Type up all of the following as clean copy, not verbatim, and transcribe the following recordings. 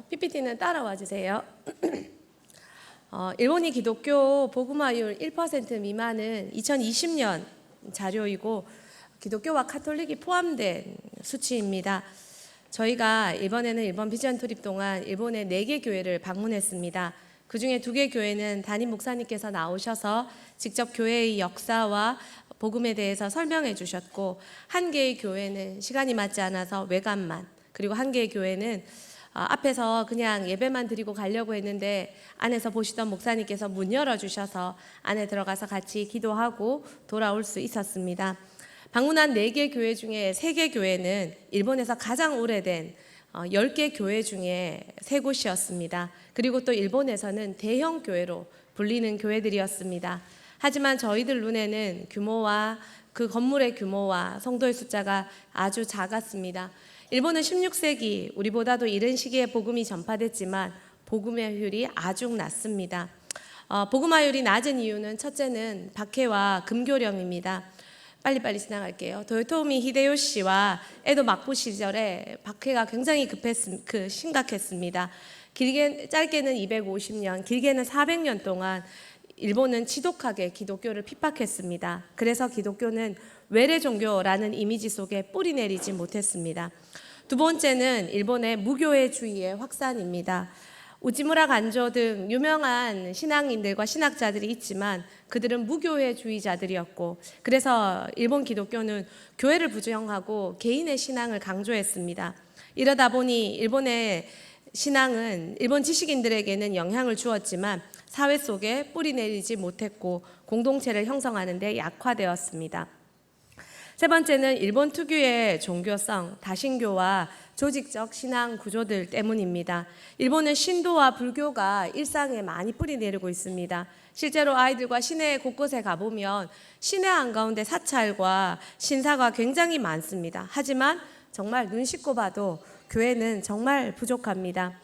PPT는 따라와 주세요. 일본이 기독교 복음화율 1% 미만은 2020년 자료이고 기독교와 카톨릭이 포함된 수치입니다. 저희가 이번에는 일본 비전 투립 동안 일본의 4개 교회를 방문했습니다. 그 중에 2개 교회는 담임 목사님께서 나오셔서 직접 교회의 역사와 복음에 대해서 설명해 주셨고, 1개의 교회는 시간이 맞지 않아서 외관만, 그리고 1개의 교회는 앞에서 그냥 예배만 드리고 가려고 했는데 안에서 보시던 목사님께서 문 열어주셔서 안에 들어가서 같이 기도하고 돌아올 수 있었습니다. 방문한 4개 교회 중에 3개 교회는 일본에서 가장 오래된 10개 교회 중에 3곳이었습니다. 그리고 또 일본에서는 대형 교회로 불리는 교회들이었습니다. 하지만 저희들 눈에는 규모와 그 건물의 규모와 성도의 숫자가 아주 작았습니다. 일본은 16세기 우리보다도 이른 시기에 복음이 전파됐지만 복음의 효율이 아주 낮습니다. 복음화율이 낮은 이유는 첫째는 박해와 금교령입니다. 빨리빨리 지나갈게요. 도요토미 히데요시와 에도 막부 시절에 박해가 굉장히 심각했습니다. 짧게는 250년, 길게는 400년 동안 일본은 지독하게 기독교를 핍박했습니다. 그래서 기독교는 외래 종교라는 이미지 속에 뿌리 내리지 못했습니다. 두 번째는 일본의 무교회주의의 확산입니다. 우지무라 간조 등 유명한 신앙인들과 신학자들이 있지만 그들은 무교회주의자들이었고, 그래서 일본 기독교는 교회를 부정하고 개인의 신앙을 강조했습니다. 이러다 보니 일본의 신앙은 일본 지식인들에게는 영향을 주었지만 사회 속에 뿌리 내리지 못했고 공동체를 형성하는 데 약화되었습니다. 세 번째는 일본 특유의 종교성, 다신교와 조직적 신앙 구조들 때문입니다. 일본은 신도와 불교가 일상에 많이 뿌리 내리고 있습니다. 실제로 아이들과 시내 곳곳에 가보면 시내 한가운데 사찰과 신사가 굉장히 많습니다. 하지만 정말 눈 씻고 봐도 교회는 정말 부족합니다.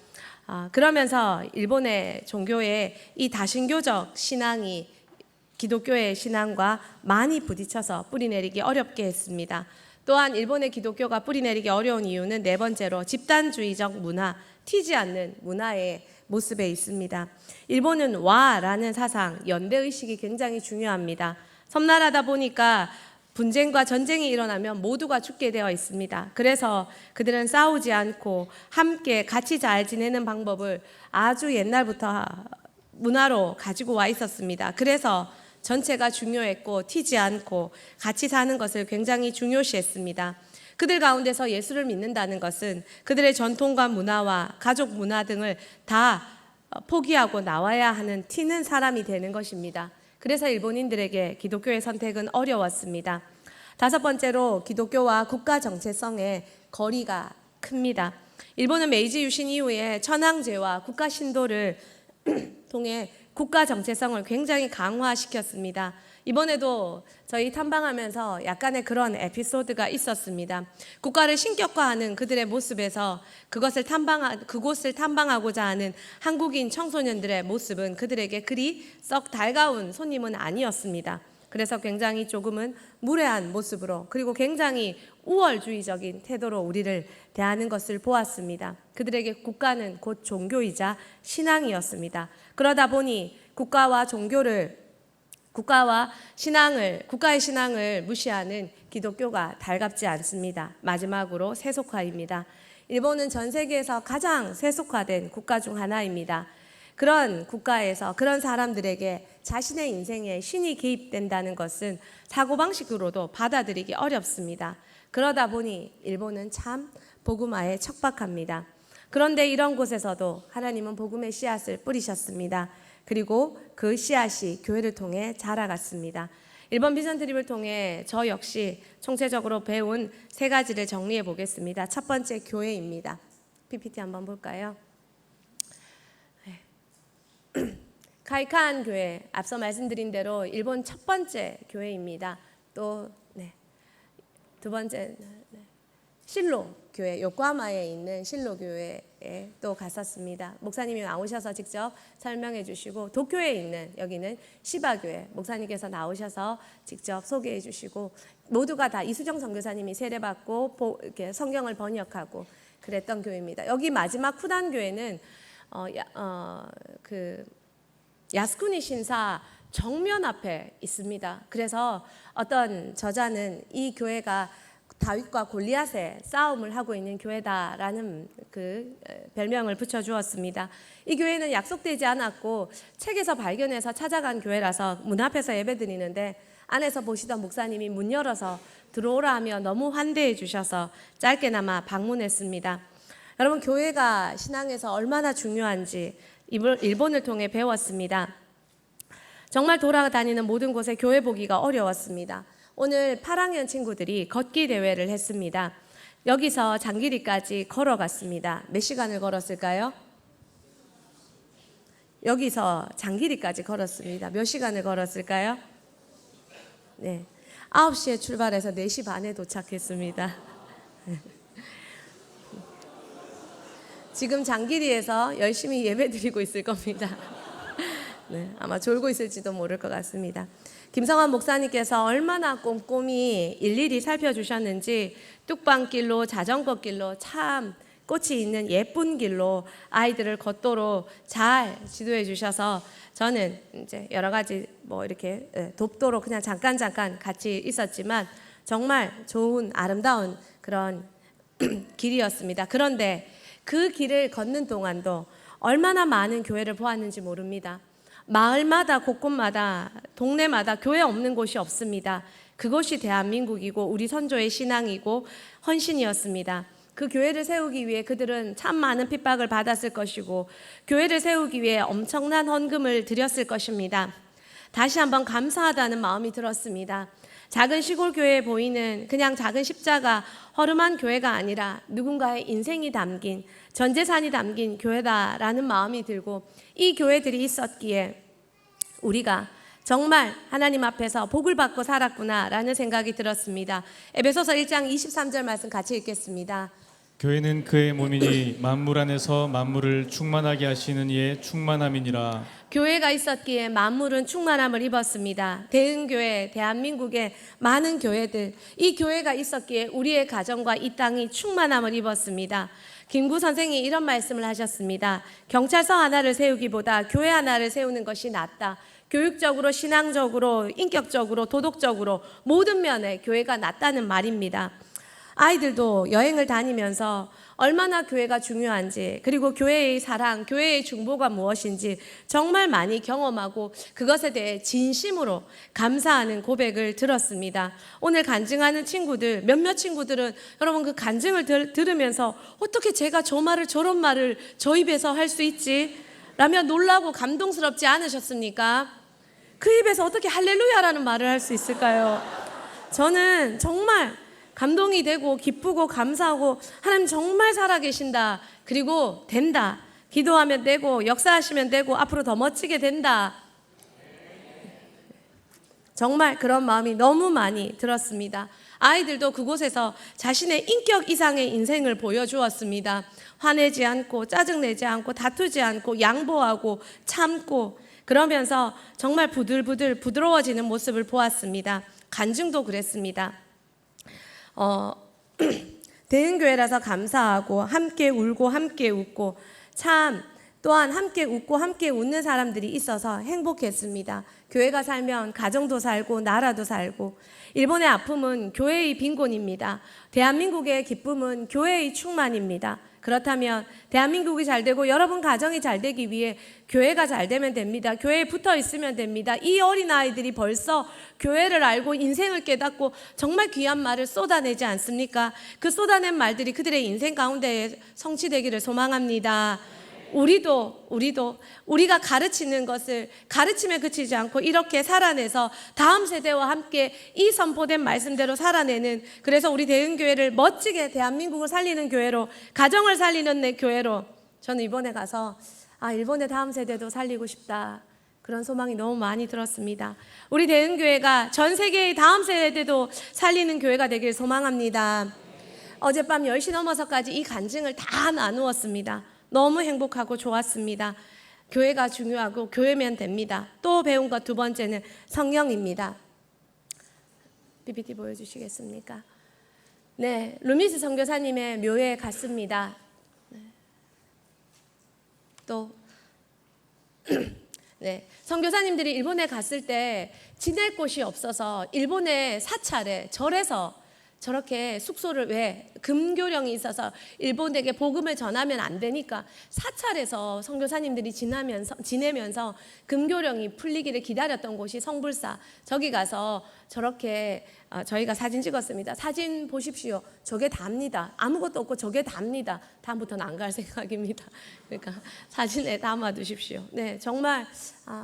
그러면서 일본의 종교의 이 다신교적 신앙이 기독교의 신앙과 많이 부딪혀서 뿌리내리기 어렵게 했습니다. 또한 일본의 기독교가 뿌리내리기 어려운 이유는 4번째로 집단주의적 문화, 튀지 않는 문화의 모습에 있습니다. 일본은 와라는 사상, 연대의식이 굉장히 중요합니다. 섬나라다 보니까 분쟁과 전쟁이 일어나면 모두가 죽게 되어 있습니다. 그래서 그들은 싸우지 않고 함께 같이 잘 지내는 방법을 아주 옛날부터 문화로 가지고 와 있었습니다. 그래서 전체가 중요했고 튀지 않고 같이 사는 것을 굉장히 중요시했습니다. 그들 가운데서 예수를 믿는다는 것은 그들의 전통과 문화와 가족 문화 등을 다 포기하고 나와야 하는 튀는 사람이 되는 것입니다. 그래서 일본인들에게 기독교의 선택은 어려웠습니다. 5번째로 기독교와 국가 정체성의 거리가 큽니다. 일본은 메이지 유신 이후에 천황제와 국가 신도를 통해 국가 정체성을 굉장히 강화시켰습니다. 이번에도 저희 탐방하면서 약간의 그런 에피소드가 있었습니다. 국가를 신격화하는 그들의 모습에서 그곳을 탐방하고자 하는 한국인 청소년들의 모습은 그들에게 그리 썩 달가운 손님은 아니었습니다. 그래서 굉장히 조금은 무례한 모습으로, 그리고 굉장히 우월주의적인 태도로 우리를 대하는 것을 보았습니다. 그들에게 국가는 곧 종교이자 신앙이었습니다. 그러다 보니 국가의 신앙을 무시하는 기독교가 달갑지 않습니다. 마지막으로 세속화입니다. 일본은 전 세계에서 가장 세속화된 국가 중 하나입니다. 그런 국가에서 그런 사람들에게 자신의 인생에 신이 개입된다는 것은 사고방식으로도 받아들이기 어렵습니다. 그러다 보니 일본은 참 복음화에 척박합니다. 그런데 이런 곳에서도 하나님은 복음의 씨앗을 뿌리셨습니다. 그리고 그 씨앗이 교회를 통해 자라갔습니다. 일본 비전 트립을 통해 저 역시 총체적으로 배운 3가지를 정리해 보겠습니다. 첫 번째, 교회입니다. PPT 한번 볼까요? 카이칸 교회, 앞서 말씀드린 대로 일본 첫 번째 교회입니다. 또 두 번째 실로 교회, 요코하마에 있는 실로 교회에 또 갔었습니다. 목사님이 나오셔서 직접 설명해 주시고, 도쿄에 있는 여기는 시바 교회, 목사님께서 나오셔서 직접 소개해 주시고, 모두가 다 이수정 선교사님이 세례받고 이렇게 성경을 번역하고, 그랬던 교회입니다. 여기 마지막 쿠단 교회는 야스쿠니 신사 정면 앞에 있습니다. 그래서 어떤 저자는 이 교회가 다윗과 골리앗의 싸움을 하고 있는 교회다라는 그 별명을 붙여주었습니다. 이 교회는 약속되지 않았고 책에서 발견해서 찾아간 교회라서 문 앞에서 예배드리는데 안에서 보시던 목사님이 문 열어서 들어오라 하며 너무 환대해 주셔서 짧게나마 방문했습니다. 여러분, 교회가 신앙에서 얼마나 중요한지 일본을 통해 배웠습니다. 정말 돌아다니는 모든 곳에 교회 보기가 어려웠습니다. 오늘 8학년 친구들이 걷기 대회를 했습니다. 여기서 장기리까지 걸어갔습니다. 몇 시간을 걸었을까요? 여기서 장기리까지 걸었습니다. 몇 시간을 걸었을까요? 네, 9시에 출발해서 4시 반에 도착했습니다. 지금 장기리에서 열심히 예배드리고 있을 겁니다. 네, 아마 졸고 있을지도 모를 것 같습니다. 김성환 목사님께서 얼마나 꼼꼼히 일일이 살펴주셨는지 뚝방길로 자전거길로 참 꽃이 있는 예쁜 길로 아이들을 걷도록 잘 지도해 주셔서 저는 이제 여러 가지 이렇게 돕도록 그냥 잠깐 같이 있었지만 정말 좋은 아름다운 그런 길이었습니다. 그런데 그 길을 걷는 동안도 얼마나 많은 교회를 보았는지 모릅니다. 마을마다 곳곳마다 동네마다 교회 없는 곳이 없습니다. 그것이 대한민국이고 우리 선조의 신앙이고 헌신이었습니다. 그 교회를 세우기 위해 그들은 참 많은 핍박을 받았을 것이고 교회를 세우기 위해 엄청난 헌금을 드렸을 것입니다. 다시 한번 감사하다는 마음이 들었습니다. 작은 시골 교회에 보이는 그냥 작은 십자가 허름한 교회가 아니라 누군가의 인생이 담긴 전 재산이 담긴 교회다라는 마음이 들고 이 교회들이 있었기에 우리가 정말 하나님 앞에서 복을 받고 살았구나라는 생각이 들었습니다. 에베소서 1장 23절 말씀 같이 읽겠습니다. 교회는 그의 몸이니 만물 안에서 만물을 충만하게 하시는 이의 충만함이니라. 교회가 있었기에 만물은 충만함을 입었습니다. 대흥교회, 대한민국의 많은 교회들, 이 교회가 있었기에 우리의 가정과 이 땅이 충만함을 입었습니다. 김구 선생이 이런 말씀을 하셨습니다. 경찰서 하나를 세우기보다 교회 하나를 세우는 것이 낫다. 교육적으로, 신앙적으로, 인격적으로, 도덕적으로 모든 면에 교회가 낫다는 말입니다. 아이들도 여행을 다니면서 얼마나 교회가 중요한지, 그리고 교회의 사랑, 교회의 중보가 무엇인지 정말 많이 경험하고 그것에 대해 진심으로 감사하는 고백을 들었습니다. 오늘 간증하는 친구들, 몇몇 친구들은 여러분 그 간증을 들으면서 어떻게 제가 저런 말을 저 입에서 할 수 있지? 라며 놀라고 감동스럽지 않으셨습니까? 그 입에서 어떻게 할렐루야라는 말을 할 수 있을까요? 저는 정말 감동이 되고 기쁘고 감사하고 하나님 정말 살아계신다. 그리고 된다. 기도하면 되고 역사하시면 되고 앞으로 더 멋지게 된다. 정말 그런 마음이 너무 많이 들었습니다. 아이들도 그곳에서 자신의 인격 이상의 인생을 보여주었습니다. 화내지 않고 짜증내지 않고 다투지 않고 양보하고 참고 그러면서 정말 부들부들 부드러워지는 모습을 보았습니다. 간증도 그랬습니다. 대흥교회라서 감사하고 함께 울고 함께 웃고 참 또한 함께 웃고 함께 웃는 사람들이 있어서 행복했습니다. 교회가 살면 가정도 살고 나라도 살고 일본의 아픔은 교회의 빈곤입니다. 대한민국의 기쁨은 교회의 충만입니다. 그렇다면 대한민국이 잘 되고 여러분 가정이 잘 되기 위해 교회가 잘 되면 됩니다. 교회에 붙어 있으면 됩니다. 이 어린아이들이 벌써 교회를 알고 인생을 깨닫고 정말 귀한 말을 쏟아내지 않습니까? 그 쏟아낸 말들이 그들의 인생 가운데 성취되기를 소망합니다. 우리가 가르치는 것을 가르침에 그치지 않고 이렇게 살아내서 다음 세대와 함께 이 선포된 말씀대로 살아내는, 그래서 우리 대흥교회를 멋지게 대한민국을 살리는 교회로, 가정을 살리는 내 교회로, 저는 이번에 가서 일본의 다음 세대도 살리고 싶다, 그런 소망이 너무 많이 들었습니다. 우리 대흥교회가 전 세계의 다음 세대도 살리는 교회가 되길 소망합니다. 어젯밤 10시 넘어서까지 이 간증을 다 나누었습니다. 너무 행복하고 좋았습니다. 교회가 중요하고 교회면 됩니다. 또 배운 것 두 번째는 성령입니다. PPT 보여주시겠습니까? 네, 루미스 선교사님의 묘회에 갔습니다. 또 네, 선교사님들이 일본에 갔을 때 지낼 곳이 없어서 일본의 사찰에 절에서 저렇게 숙소를 왜 금교령이 있어서 일본에게 복음을 전하면 안 되니까 사찰에서 선교사님들이 지내면서 금교령이 풀리기를 기다렸던 곳이 성불사. 저기 가서 저렇게 저희가 사진 찍었습니다. 사진 보십시오. 저게 답니다. 아무것도 없고 저게 답니다. 다음부터는 안 갈 생각입니다. 그러니까 사진에 담아 두십시오. 네, 정말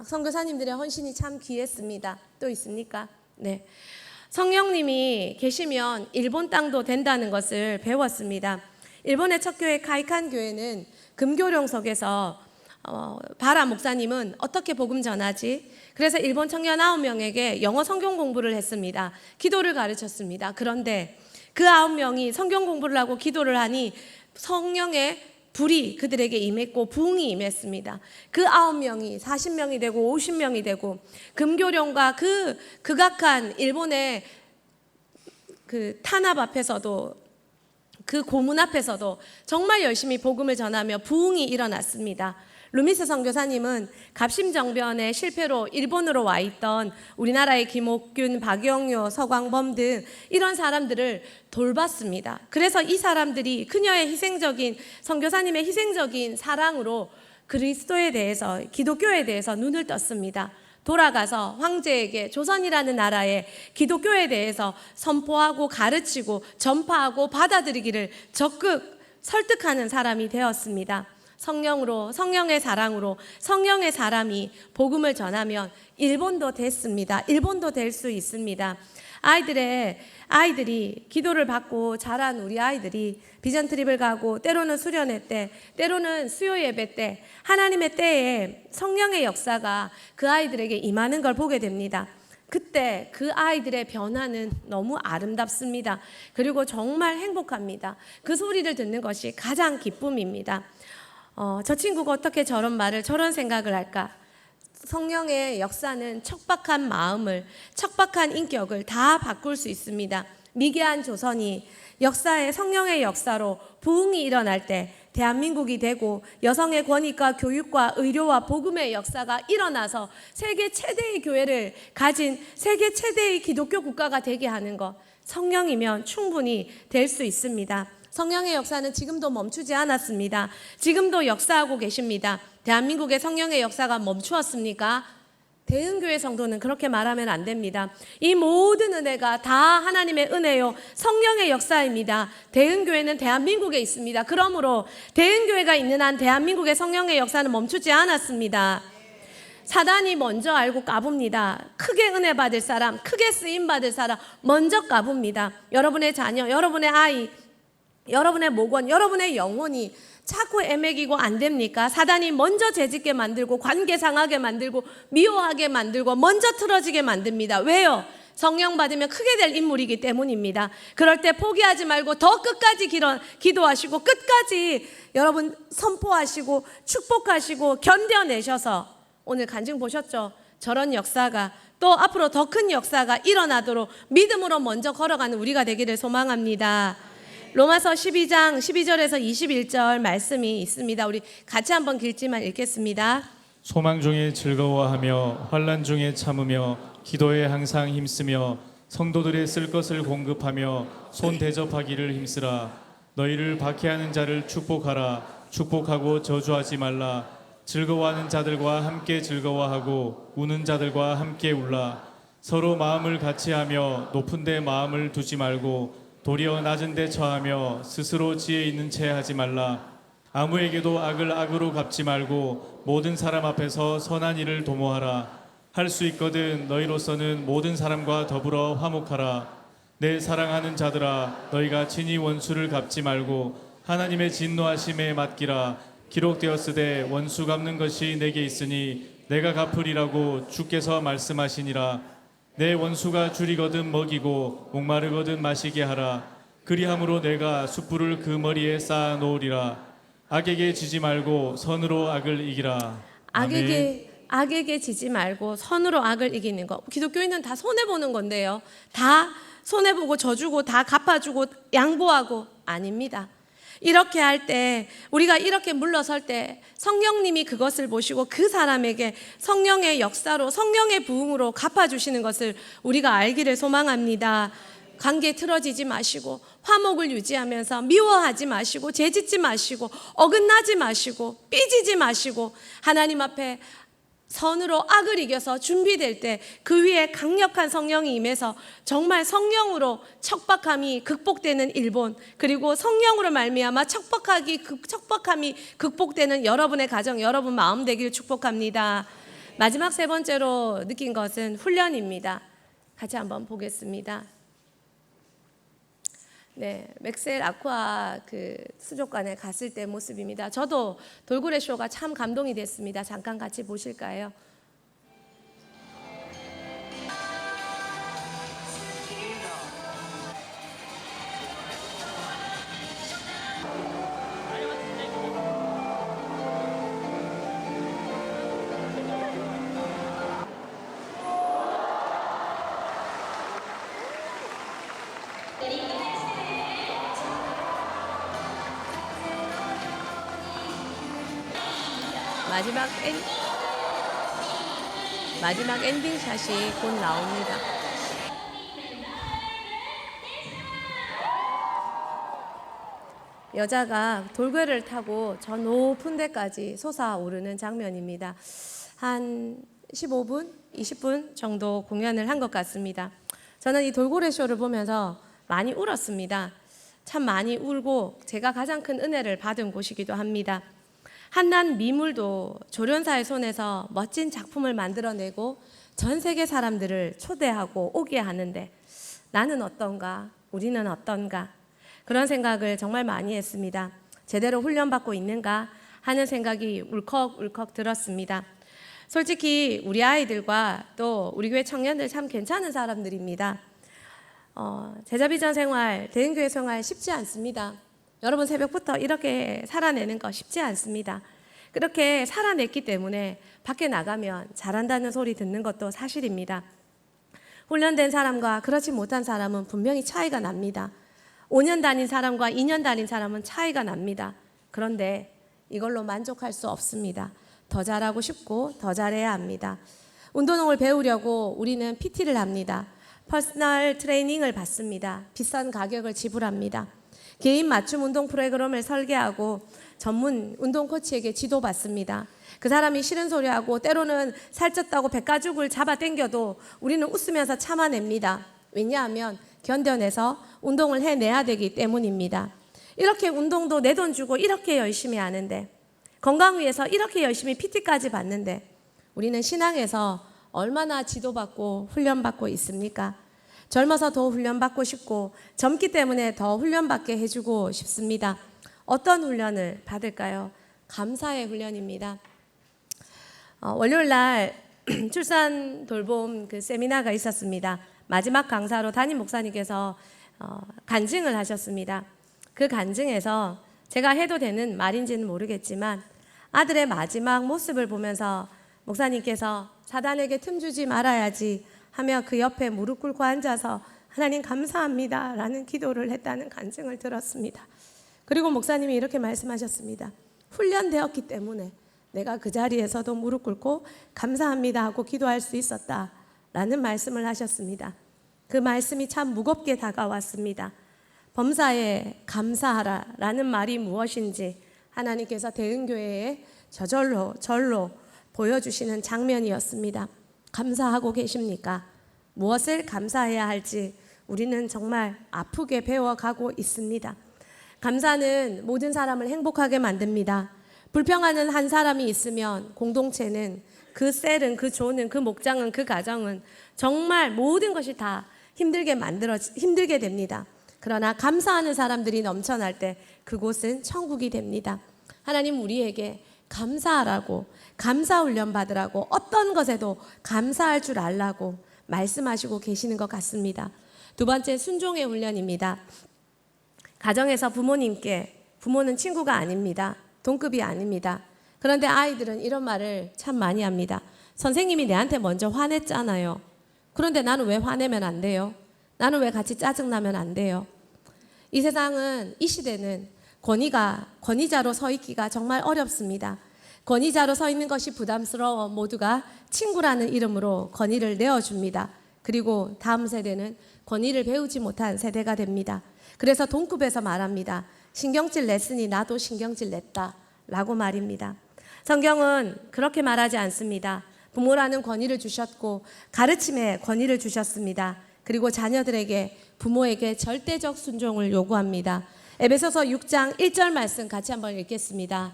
선교사님들의 헌신이 참 귀했습니다. 또 있습니까? 네. 성령님이 계시면 일본 땅도 된다는 것을 배웠습니다. 일본의 첫 교회 카이칸 교회는 금교령석에서 바라 목사님은 어떻게 복음 전하지? 그래서 일본 청년 9명에게 영어 성경 공부를 했습니다. 기도를 가르쳤습니다. 그런데 그 9명이 성경 공부를 하고 기도를 하니 성령의 불이 그들에게 임했고 부흥이 임했습니다. 그 9명이 40명이 되고 50명이 되고 금교령과 그 극악한 일본의 그 탄압 앞에서도 그 고문 앞에서도 정말 열심히 복음을 전하며 부흥이 일어났습니다. 루미스 선교사님은 갑심정변의 실패로 일본으로 와 있던 우리나라의 김옥균, 박영효, 서광범 등 이런 사람들을 돌봤습니다. 그래서 이 사람들이 그녀의 희생적인 선교사님의 희생적인 사랑으로 그리스도에 대해서 기독교에 대해서 눈을 떴습니다. 돌아가서 황제에게 조선이라는 나라에 기독교에 대해서 선포하고 가르치고 전파하고 받아들이기를 적극 설득하는 사람이 되었습니다. 성령으로, 성령의 사랑으로 성령의 사람이 복음을 전하면 일본도 됐습니다. 일본도 될 수 있습니다. 아이들이 기도를 받고 자란 우리 아이들이 비전 트립을 가고 때로는 수련회 때, 때로는 수요 예배 때 하나님의 때에 성령의 역사가 그 아이들에게 임하는 걸 보게 됩니다. 그때 그 아이들의 변화는 너무 아름답습니다. 그리고 정말 행복합니다. 그 소리를 듣는 것이 가장 기쁨입니다. 저 친구가 어떻게 저런 말을 저런 생각을 할까? 성령의 역사는 척박한 마음을, 척박한 인격을 다 바꿀 수 있습니다. 미개한 조선이 역사의 성령의 역사로 부흥이 일어날 때 대한민국이 되고 여성의 권익과 교육과 의료와 복음의 역사가 일어나서 세계 최대의 교회를 가진 세계 최대의 기독교 국가가 되게 하는 것, 성령이면 충분히 될 수 있습니다. 성령의 역사는 지금도 멈추지 않았습니다. 지금도 역사하고 계십니다. 대한민국의 성령의 역사가 멈추었습니까? 대흥교회 성도는 그렇게 말하면 안 됩니다. 이 모든 은혜가 다 하나님의 은혜요 성령의 역사입니다. 대흥교회는 대한민국에 있습니다. 그러므로 대흥교회가 있는 한 대한민국의 성령의 역사는 멈추지 않았습니다. 사단이 먼저 알고 까붑니다. 크게 은혜 받을 사람, 크게 쓰임 받을 사람 먼저 까붑니다. 여러분의 자녀, 여러분의 아이, 여러분의 목원, 여러분의 영혼이 자꾸 애매기고 안 됩니까? 사단이 먼저 재짓게 만들고 관계 상하게 만들고 미워하게 만들고 먼저 틀어지게 만듭니다. 왜요? 성령 받으면 크게 될 인물이기 때문입니다. 그럴 때 포기하지 말고 더 끝까지 기도하시고 끝까지 여러분 선포하시고 축복하시고 견뎌내셔서 오늘 간증 보셨죠? 저런 역사가 또 앞으로 더 큰 역사가 일어나도록 믿음으로 먼저 걸어가는 우리가 되기를 소망합니다. 로마서 12장 12절에서 21절 말씀이 있습니다. 우리 같이 한번 길지만 읽겠습니다. 소망 중에 즐거워하며 환난 중에 참으며 기도에 항상 힘쓰며 성도들의 쓸 것을 공급하며 손 대접하기를 힘쓰라. 너희를 박해하는 자를 축복하라. 축복하고 저주하지 말라. 즐거워하는 자들과 함께 즐거워하고 우는 자들과 함께 울라. 서로 마음을 같이하며 높은 데 마음을 두지 말고 도리어 낮은 데 처하며 스스로 지혜 있는 채 하지 말라. 아무에게도 악을 악으로 갚지 말고 모든 사람 앞에서 선한 일을 도모하라. 할 수 있거든 너희로서는 모든 사람과 더불어 화목하라. 내 사랑하는 자들아, 너희가 친히 원수를 갚지 말고 하나님의 진노하심에 맡기라. 기록되었으되 원수 갚는 것이 내게 있으니 내가 갚으리라고 주께서 말씀하시니라. 내 원수가 줄이거든 먹이고 목마르거든 마시게 하라. 그리함으로 내가 숯불을 그 머리에 쌓아 놓으리라. 악에게 지지 말고 선으로 악을 이기라. 악에게 지지 말고 선으로 악을 이기는 것. 기독교인은 다 손해보는 건데요. 다 손해보고 져주고 다 갚아주고 양보하고 아닙니다. 이렇게 할 때, 우리가 이렇게 물러설 때 성령님이 그것을 보시고 그 사람에게 성령의 역사로, 성령의 부흥으로 갚아주시는 것을 우리가 알기를 소망합니다. 관계 틀어지지 마시고, 화목을 유지하면서 미워하지 마시고, 죄짓지 마시고, 어긋나지 마시고, 삐지지 마시고, 하나님 앞에 선으로 악을 이겨서 준비될 때 그 위에 강력한 성령이 임해서 정말 성령으로 척박함이 극복되는 일본, 그리고 성령으로 말미암아 척박함이 극복되는 여러분의 가정, 여러분 마음 되기를 축복합니다. 마지막 세 번째로 느낀 것은 훈련입니다. 같이 한번 보겠습니다. 네, 맥셀 아쿠아 그 수족관에 갔을 때 모습입니다. 저도 돌고래 쇼가 참 감동이 됐습니다. 잠깐 같이 보실까요? 마지막 엔딩 샷이 곧 나옵니다. 여자가 돌고래를 타고 저 높은 데까지 솟아오르는 장면입니다. 한 15분, 20분 정도 공연을 한 것 같습니다. 저는 이 돌고래 쇼를 보면서 많이 울었습니다. 참 많이 울고 제가 가장 큰 은혜를 받은 곳이기도 합니다. 한낱 미물도 조련사의 손에서 멋진 작품을 만들어내고 전 세계 사람들을 초대하고 오게 하는데 나는 어떤가? 우리는 어떤가? 그런 생각을 정말 많이 했습니다. 제대로 훈련받고 있는가 하는 생각이 울컥울컥 들었습니다. 솔직히 우리 아이들과 또 우리 교회 청년들 참 괜찮은 사람들입니다. 제자비전 생활, 대인교회 생활 쉽지 않습니다. 여러분 새벽부터 이렇게 살아내는 거 쉽지 않습니다. 그렇게 살아냈기 때문에 밖에 나가면 잘한다는 소리 듣는 것도 사실입니다. 훈련된 사람과 그렇지 못한 사람은 분명히 차이가 납니다. 5년 다닌 사람과 2년 다닌 사람은 차이가 납니다. 그런데 이걸로 만족할 수 없습니다. 더 잘하고 싶고 더 잘해야 합니다. 운동을 배우려고 우리는 PT를 합니다. 퍼스널 트레이닝을 받습니다. 비싼 가격을 지불합니다. 개인 맞춤 운동 프로그램을 설계하고 전문 운동 코치에게 지도받습니다. 그 사람이 싫은 소리하고 때로는 살쪘다고 백가죽을 잡아 당겨도 우리는 웃으면서 참아냅니다. 왜냐하면 견뎌내서 운동을 해내야 되기 때문입니다. 이렇게 운동도 내 돈 주고 이렇게 열심히 하는데, 건강 위해서 이렇게 열심히 PT까지 받는데 우리는 신앙에서 얼마나 지도받고 훈련받고 있습니까? 젊어서 더 훈련받고 싶고 젊기 때문에 더 훈련받게 해주고 싶습니다. 어떤 훈련을 받을까요? 감사의 훈련입니다. 월요일 날 출산 돌봄 그 세미나가 있었습니다. 마지막 강사로 담임 목사님께서 간증을 하셨습니다. 그 간증에서 제가 해도 되는 말인지는 모르겠지만 아들의 마지막 모습을 보면서 목사님께서 사단에게 틈 주지 말아야지 하며 그 옆에 무릎 꿇고 앉아서 하나님 감사합니다 라는 기도를 했다는 간증을 들었습니다. 그리고 목사님이 이렇게 말씀하셨습니다. 훈련되었기 때문에 내가 그 자리에서도 무릎 꿇고 감사합니다 하고 기도할 수 있었다 라는 말씀을 하셨습니다. 그 말씀이 참 무겁게 다가왔습니다. 범사에 감사하라 라는 말이 무엇인지 하나님께서 대은교회에 절로 보여주시는 장면이었습니다. 감사하고 계십니까? 무엇을 감사해야 할지 우리는 정말 아프게 배워가고 있습니다. 감사는 모든 사람을 행복하게 만듭니다. 불평하는 한 사람이 있으면 공동체는, 그 셀은, 그 조는, 그 목장은, 그 가정은 정말 모든 것이 다 힘들게 됩니다. 그러나 감사하는 사람들이 넘쳐날 때 그곳은 천국이 됩니다. 하나님 우리에게 감사하라고, 감사 훈련 받으라고, 어떤 것에도 감사할 줄 알라고 말씀하시고 계시는 것 같습니다. 두 번째, 순종의 훈련입니다. 가정에서 부모는 친구가 아닙니다. 동급이 아닙니다. 그런데 아이들은 이런 말을 참 많이 합니다. 선생님이 내한테 먼저 화냈잖아요. 그런데 나는 왜 화내면 안 돼요? 나는 왜 같이 짜증나면 안 돼요? 이 세상은, 이 시대는 권위자로 서 있기가 정말 어렵습니다. 권위자로 서 있는 것이 부담스러워 모두가 친구라는 이름으로 권위를 내어줍니다. 그리고 다음 세대는 권위를 배우지 못한 세대가 됩니다. 그래서 동급에서 말합니다. 신경질 냈으니 나도 신경질 냈다 라고 말입니다. 성경은 그렇게 말하지 않습니다. 부모라는 권위를 주셨고 가르침에 권위를 주셨습니다. 그리고 자녀들에게 부모에게 절대적 순종을 요구합니다. 에베소서 6장 1절 말씀 같이 한번 읽겠습니다.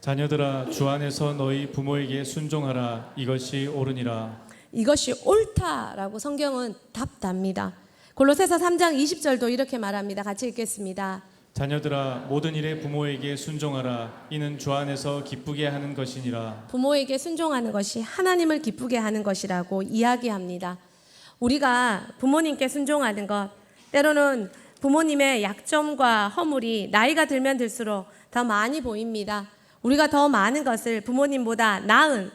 자녀들아 주 안에서 너희 부모에게 순종하라. 이것이 옳으니라. 이것이 옳다라고 성경은 답답니다. 골로새서 3장 20절도 이렇게 말합니다. 같이 읽겠습니다. 자녀들아 모든 일에 부모에게 순종하라. 이는 주 안에서 기쁘게 하는 것이니라. 부모에게 순종하는 것이 하나님을 기쁘게 하는 것이라고 이야기합니다. 우리가 부모님께 순종하는 것, 때로는 부모님의 약점과 허물이 나이가 들면 들수록 더 많이 보입니다. 우리가 더 많은 것을 부모님보다 나은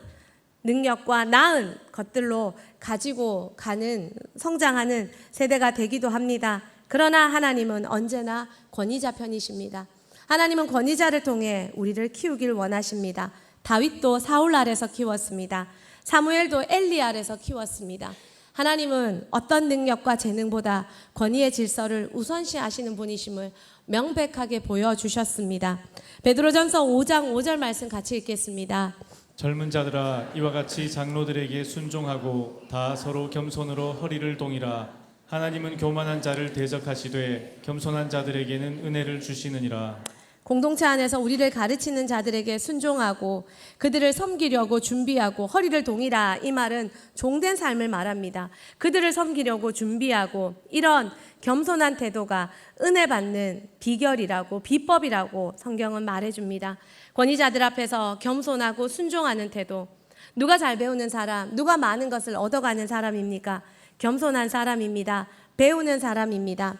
능력과 나은 것들로 가지고 가는 성장하는 세대가 되기도 합니다. 그러나 하나님은 언제나 권위자 편이십니다. 하나님은 권위자를 통해 우리를 키우길 원하십니다. 다윗도 사울 아래서 키웠습니다. 사무엘도 엘리 아래서 키웠습니다. 하나님은 어떤 능력과 재능보다 권위의 질서를 우선시하시는 분이심을 명백하게 보여주셨습니다. 베드로전서 5장 5절 말씀 같이 읽겠습니다. 젊은 자들아 이와 같이 장로들에게 순종하고 다 서로 겸손으로 허리를 동이라. 하나님은 교만한 자를 대적하시되 겸손한 자들에게는 은혜를 주시느니라. 공동체 안에서 우리를 가르치는 자들에게 순종하고 그들을 섬기려고 준비하고 허리를 동이라. 이 말은 종된 삶을 말합니다. 그들을 섬기려고 준비하고 이런 겸손한 태도가 은혜 받는 비결이라고 비법이라고 성경은 말해줍니다. 권위자들 앞에서 겸손하고 순종하는 태도. 누가 잘 배우는 사람, 누가 많은 것을 얻어가는 사람입니까? 겸손한 사람입니다. 배우는 사람입니다.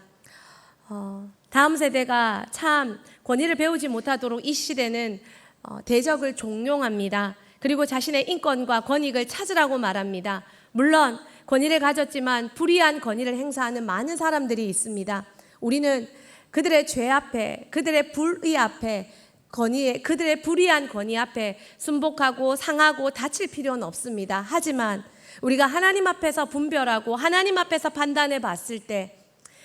다음 세대가 참 권위를 배우지 못하도록 이 시대는 대적을 종용합니다. 그리고 자신의 인권과 권익을 찾으라고 말합니다. 물론 권위를 가졌지만 불의한 권위를 행사하는 많은 사람들이 있습니다. 우리는 그들의 죄 앞에, 그들의 불의 앞에, 그들의 불의한 권위 앞에 순복하고 상하고 다칠 필요는 없습니다. 하지만 우리가 하나님 앞에서 분별하고 하나님 앞에서 판단해 봤을 때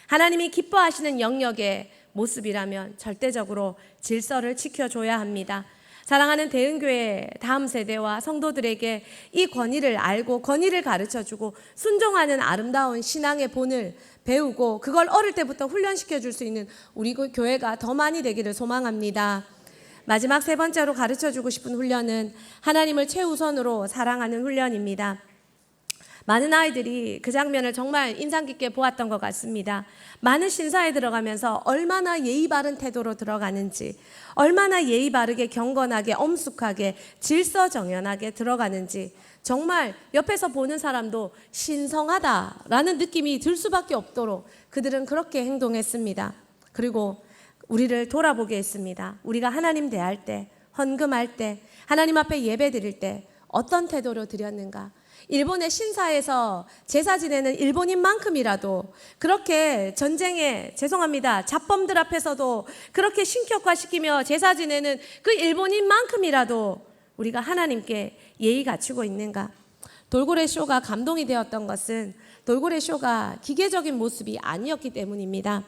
하나님이 기뻐하시는 영역의 모습이라면 절대적으로 질서를 지켜줘야 합니다. 사랑하는 대은교회 다음 세대와 성도들에게 이 권위를 알고 권위를 가르쳐주고 순종하는 아름다운 신앙의 본을 배우고 그걸 어릴 때부터 훈련시켜 줄 수 있는 우리 교회가 더 많이 되기를 소망합니다. 마지막 세 번째로 가르쳐주고 싶은 훈련은 하나님을 최우선으로 사랑하는 훈련입니다. 많은 아이들이 그 장면을 정말 인상 깊게 보았던 것 같습니다. 많은 신사에 들어가면서 얼마나 예의 바른 태도로 들어가는지, 얼마나 예의 바르게 경건하게 엄숙하게 질서정연하게 들어가는지 정말 옆에서 보는 사람도 신성하다라는 느낌이 들 수밖에 없도록 그들은 그렇게 행동했습니다. 그리고 우리를 돌아보게 했습니다. 우리가 하나님 대할 때, 헌금할 때, 하나님 앞에 예배 드릴 때 어떤 태도로 드렸는가? 일본의 신사에서 제사 지내는 일본인만큼이라도 그렇게 전쟁에 잡범들 앞에서도 그렇게 신격화시키며 제사 지내는 그 일본인만큼이라도 우리가 하나님께 예의 갖추고 있는가? 돌고래 쇼가 감동이 되었던 것은 돌고래 쇼가 기계적인 모습이 아니었기 때문입니다.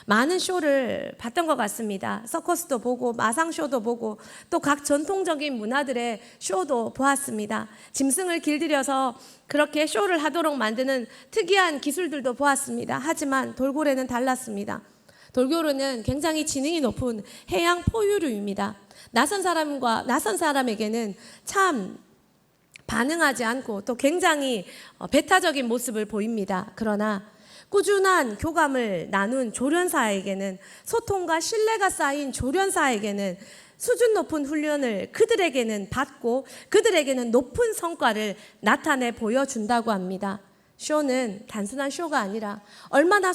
많은 쇼를 봤던 것 같습니다. 서커스도 보고 마상쇼도 보고 또 각 전통적인 문화들의 쇼도 보았습니다. 짐승을 길들여서 그렇게 쇼를 하도록 만드는 특이한 기술들도 보았습니다. 하지만 돌고래는 달랐습니다. 돌고래는 굉장히 지능이 높은 해양 포유류입니다. 낯선 사람에게는 참 반응하지 않고 또 굉장히 배타적인 모습을 보입니다. 그러나 꾸준한 교감을 나눈 조련사에게는 소통과 신뢰가 쌓인 조련사에게는 수준 높은 훈련을 그들에게는 받고 그들에게는 높은 성과를 나타내 보여준다고 합니다. 쇼는 단순한 쇼가 아니라 얼마나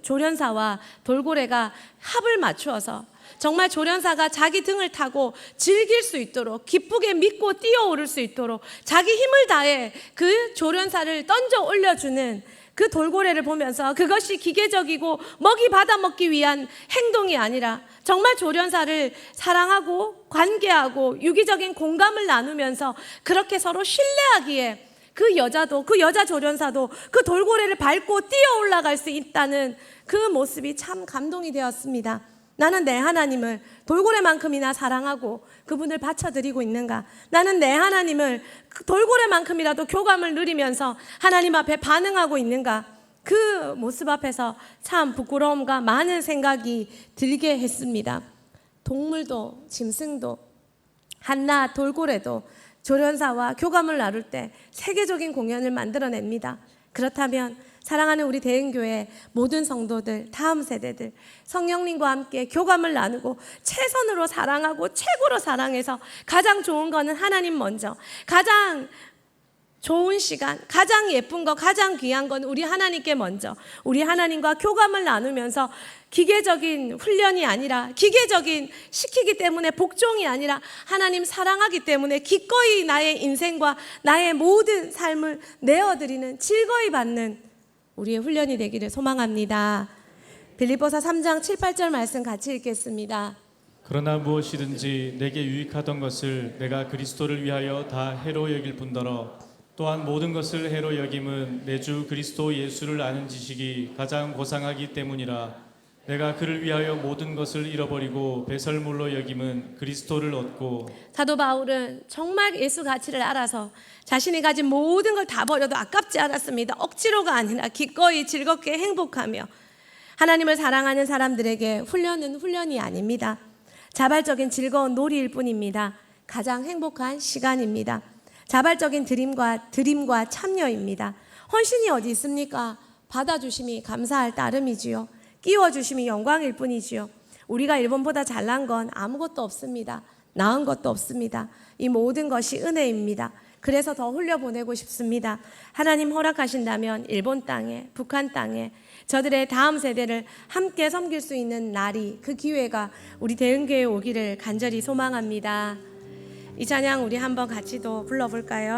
조련사와 돌고래가 합을 맞추어서 정말 조련사가 자기 등을 타고 즐길 수 있도록 기쁘게 믿고 뛰어오를 수 있도록 자기 힘을 다해 그 조련사를 던져 올려주는 그 돌고래를 보면서 그것이 기계적이고 먹이 받아먹기 위한 행동이 아니라 정말 조련사를 사랑하고 관계하고 유기적인 공감을 나누면서 그렇게 서로 신뢰하기에 그 여자도, 그 여자 조련사도 그 돌고래를 밟고 뛰어 올라갈 수 있다는 그 모습이 참 감동이 되었습니다. 나는 내 하나님을 돌고래만큼이나 사랑하고 그분을 바쳐드리고 있는가? 나는 내 하나님을 그 돌고래만큼이라도 교감을 누리면서 하나님 앞에 반응하고 있는가? 그 모습 앞에서 참 부끄러움과 많은 생각이 들게 했습니다. 동물도 짐승도 한낱 돌고래도 조련사와 교감을 나눌 때 세계적인 공연을 만들어냅니다. 그렇다면 사랑하는 우리 대흥교회 모든 성도들, 다음 세대들 성령님과 함께 교감을 나누고 최선으로 사랑하고 최고로 사랑해서 가장 좋은 거는 하나님 먼저, 가장 좋은 시간, 가장 예쁜 거, 가장 귀한 건 우리 하나님께 먼저, 우리 하나님과 교감을 나누면서 기계적인 훈련이 아니라, 기계적인 시키기 때문에 복종이 아니라 하나님 사랑하기 때문에 기꺼이 나의 인생과 나의 모든 삶을 내어드리는, 즐거이 받는 우리의 훈련이 되기를 소망합니다. 빌립보서 3장 7, 8절 말씀 같이 읽겠습니다. 그러나 무엇이든지 내게 유익하던 것을 내가 그리스도를 위하여 다 해로 여길 뿐더러 또한 모든 것을 해로 여김은 내 주 그리스도 예수를 아는 지식이 가장 고상하기 때문이라. 내가 그를 위하여 모든 것을 잃어버리고 배설물로 여김은 그리스도를 얻고. 사도 바울은 정말 예수 가치를 알아서 자신이 가진 모든 걸 다 버려도 아깝지 않았습니다. 억지로가 아니라 기꺼이 즐겁게 행복하며, 하나님을 사랑하는 사람들에게 훈련은 훈련이 아닙니다. 자발적인 즐거운 놀이일 뿐입니다. 가장 행복한 시간입니다. 자발적인 드림과 참여입니다. 헌신이 어디 있습니까? 받아주심이 감사할 따름이지요. 끼워주심이 영광일 뿐이지요. 우리가 일본보다 잘난 건 아무것도 없습니다. 나은 것도 없습니다. 이 모든 것이 은혜입니다. 그래서 더 흘려보내고 싶습니다. 하나님 허락하신다면 일본 땅에, 북한 땅에 저들의 다음 세대를 함께 섬길 수 있는 날이, 그 기회가 우리 대흥교회에 오기를 간절히 소망합니다. 이 찬양 우리 한번 같이 또 불러볼까요?